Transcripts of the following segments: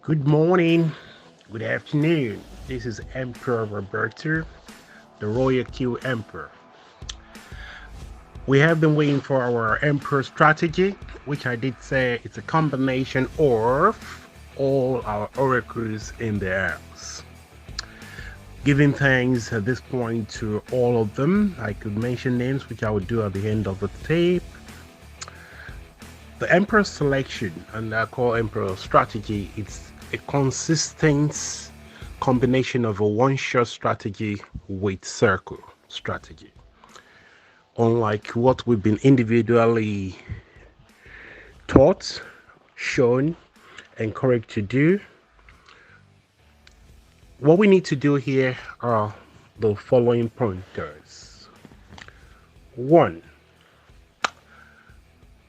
Good morning, good afternoon. This is Emperor Roberto, the Royalq Emperor. We have been waiting for our Emperor strategy, which I did say it's a combination of all our oracles in the house. Giving thanks at this point to all of them. I could mention names, which I would do at the end of the tape. The Emperor selection, and I call Emperor strategy, it's a consistent combination of a one-shot strategy with circle strategy. Unlike what we've been individually taught, shown, encouraged to do, what we need to do here are the following pointers. One,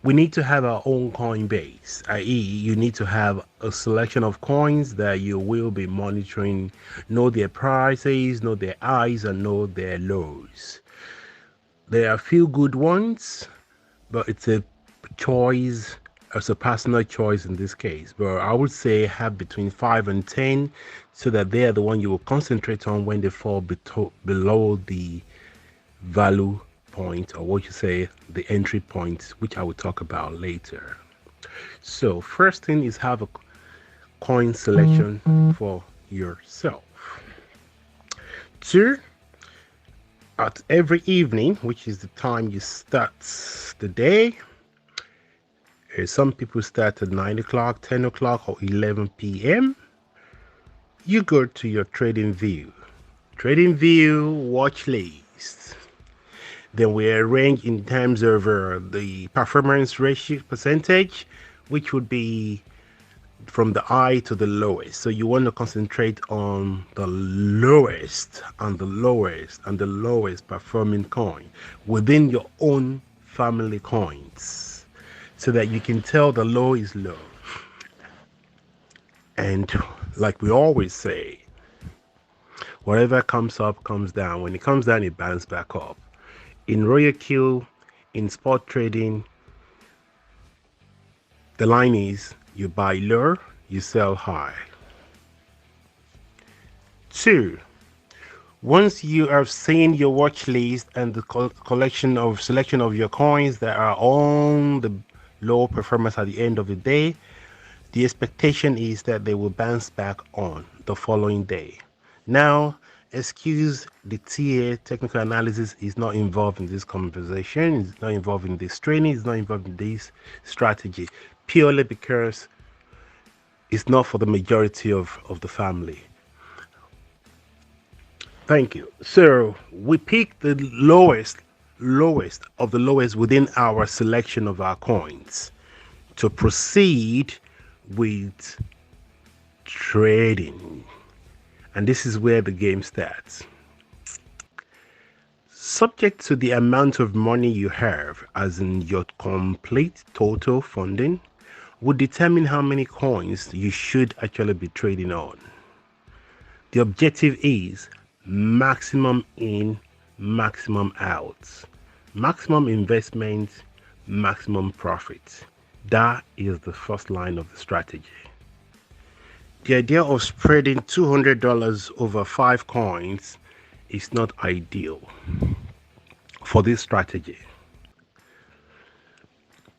we need to have our own coin base, i.e., you need to have a selection of coins that you will be monitoring, know their prices, know their highs, and know their lows. There are a few good ones, but it's a choice, it's a personal choice in this case. But I would say have between 5 and 10 so that they are the one you will concentrate on when they fall below the value point, or what you say, the entry point, which I will talk about later. So first thing is have a coin selection for yourself. Two, at every evening, which is the time you start the day, some people start at 9 o'clock, 10 o'clock, or 11 p.m. You go to your trading view. Trading view watch list. Then we arrange in terms of the performance ratio percentage, which would be from the high to the lowest. So you want to concentrate on the lowest and the lowest and the lowest performing coin within your own family coins so that you can tell the low is low. And like we always say, whatever comes up comes down. When it comes down, it bounces back up. In Royalq, in spot trading, the line is you buy low, you sell high. Two, once you have seen your watch list and the selection of your coins that are on the low performance at the end of the day, the expectation is that they will bounce back on the following day. Now, excuse the TA, technical analysis is not involved in this conversation, it's not involved in this training, it's not involved in this strategy, purely because it's not for the majority of the family. Thank you. So we pick the lowest of the lowest within our selection of our coins to proceed with trading. And this is where the game starts. Subject to the amount of money you have, as in your complete total funding, would determine how many coins you should actually be trading on. The objective is maximum in, maximum out. Maximum investment, maximum profit. That is the first line of the strategy. The idea of spreading $200 over 5 coins is not ideal for this strategy.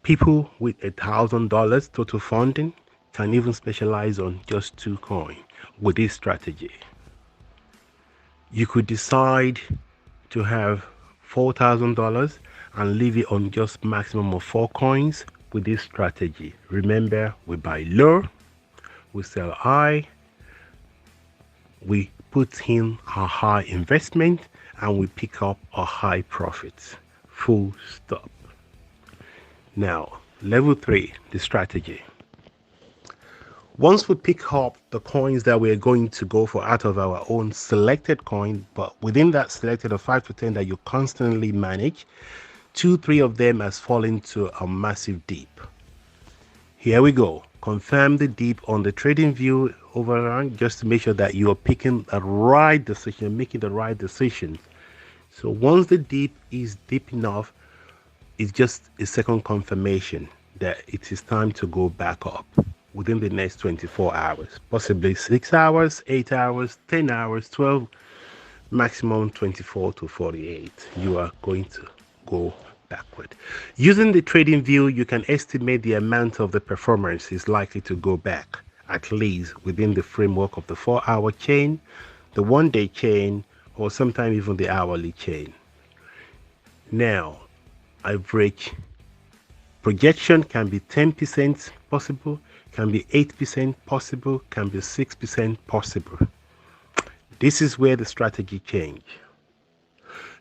People with $1,000 total funding can even specialize on just 2 coins with this strategy. You could decide to have $4,000 and leave it on just maximum of 4 coins with this strategy. Remember, we buy low, we sell high, we put in a high investment, and we pick up a high profit. Full stop. Now, level 3, the strategy. Once we pick up the coins that we're going to go for out of our own selected coin, but within that selected of 5 to 10 that you constantly manage, 2-3 of them has fallen to a massive dip. Here we go. Confirm the dip on the trading view overrun just to make sure that you are picking the right decision, making the right decision. So once the dip is deep enough, it's just a second confirmation that it is time to go back up. within the next 24 hours, possibly 6 hours, 8 hours, 10 hours, 12, maximum 24 to 48. You are going to go backward. Using the trading view, you can estimate the amount of the performance is likely to go back, at least within the framework of the 4-hour chain, the 1-day chain, or sometimes even the hourly chain. Now, average projection can be 10% possible, can be 8% possible, can be 6% possible. This is where the strategy change.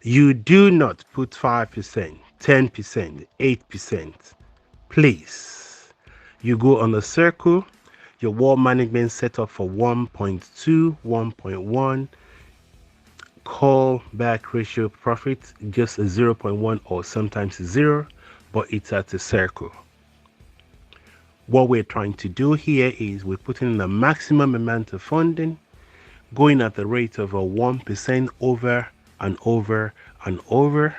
You do not put 5%, 10%, 8%. Please. You go on a circle, your wall management set up for 1.2, 1.1, call back ratio profit just a 0.1 or sometimes 0, but it's at a circle. What we're trying to do here is we're putting in a maximum amount of funding, going at the rate of a 1% over and over and over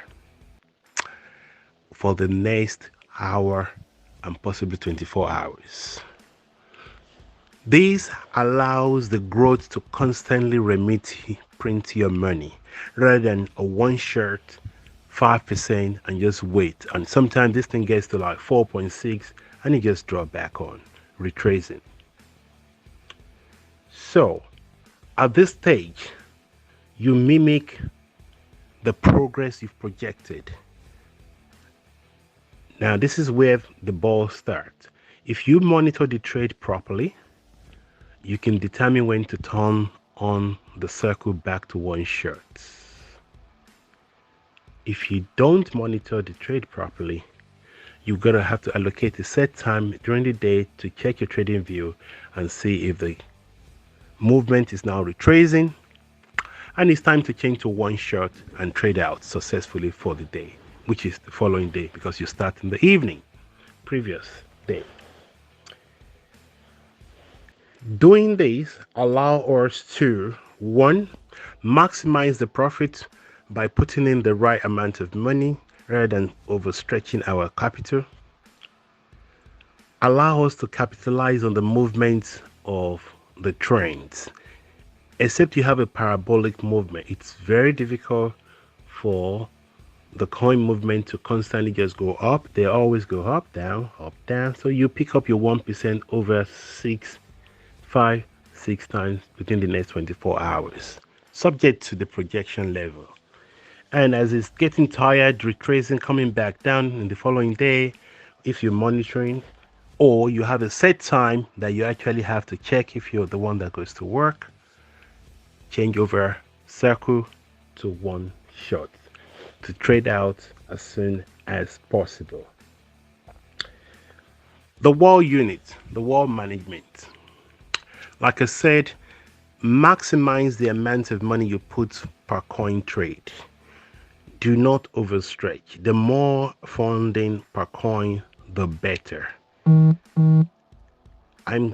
for the next hour and possibly 24 hours. This allows the growth to constantly print your money rather than a one shot 5% and just wait. And sometimes this thing gets to like 4.6 and it just drop back on, retracing. So at this stage, you mimic the progress you've projected. Now, this is where the ball starts. If you monitor the trade properly, you can determine when to turn on the circle back to one shot. If you don't monitor the trade properly, you're gonna have to allocate a set time during the day to check your trading view and see if the movement is now retracing, and it's time to change to one shot and trade out successfully for the day, which is the following day, because you start in the evening, previous day. Doing this allow us to, one, maximize the profit by putting in the right amount of money rather than overstretching our capital. Allow us to capitalize on the movements of the trends. Except you have a parabolic movement, it's very difficult for the coin movement to constantly just go up. They always go up, down, up, down. So you pick up your 1% over 6 times within the next 24 hours, subject to the projection level. And as it's getting tired, retracing, coming back down in the following day, if you're monitoring, or you have a set time that you actually have to check if you're the one that goes to work, change over circle to one shot to trade out as soon as possible. The wall unit, the wall management. Like I said, maximize the amount of money you put per coin trade. Do not overstretch. The more funding per coin, the better. I'm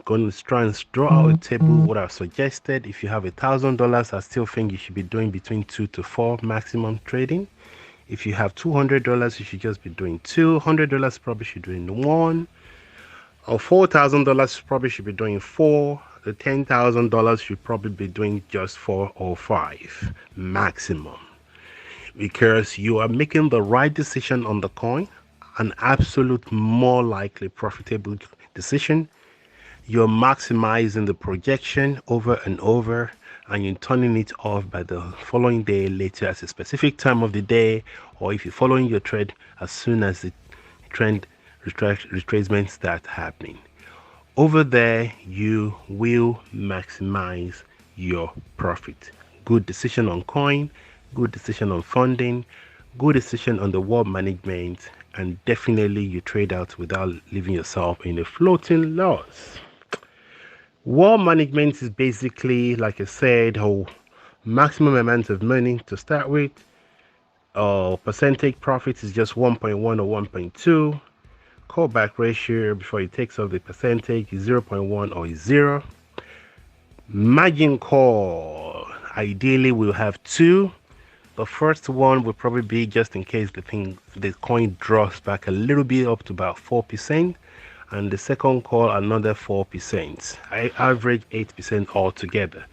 going to try and draw out a table what I've suggested. If you have $1,000, I still think you should be doing between 2 to 4 maximum trading. If you have $200, you should just be doing $200, probably should be doing 1. Or $4,000, probably should be doing 4. The $10,000 should probably be doing just 4 or 5 maximum, because you are making the right decision on the coin, an absolute more likely profitable decision. You're maximizing the projection over and over, and you're turning it off by the following day later at a specific time of the day, or if you're following your trade as soon as the trend retracement starts happening. Over there, you will maximize your profit. Good decision on coin, good decision on funding, good decision on the wall management, and definitely you trade out without leaving yourself in a floating loss. Wall management is basically, like I said, a maximum amount of money to start with. Percentage profit is just 1.1 or 1.2. Callback ratio before it takes off the percentage is 0.1 or is 0. Margin call, ideally we'll have 2. The first one will probably be just in case the coin drops back a little bit up to about 4%, and the second call another 4%. I average 8% altogether.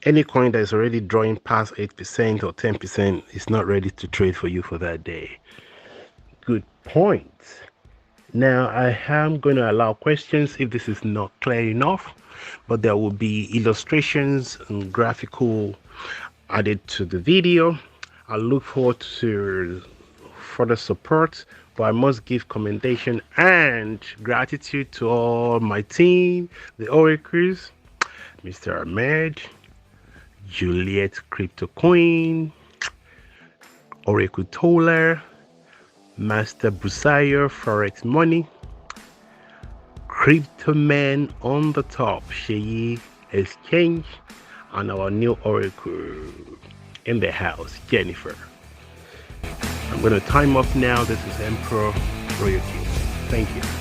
Any coin that is already drawing past 8% or 10% is not ready to trade for you for that day. Good point. Now I am going to allow questions if this is not clear enough, but there will be illustrations and graphical added to the video. I look forward to further support, but I must give commendation and gratitude to all my team, the Oracles, Mr. Ahmed, Juliet Crypto Queen, Oracle Toller, Master Busayo Forex Money, Crypto Man on the top, Sheyi Exchange, and our new Oracle in the house, Jennifer. I'm going to time off now. This is Emperor Royalq. Thank you.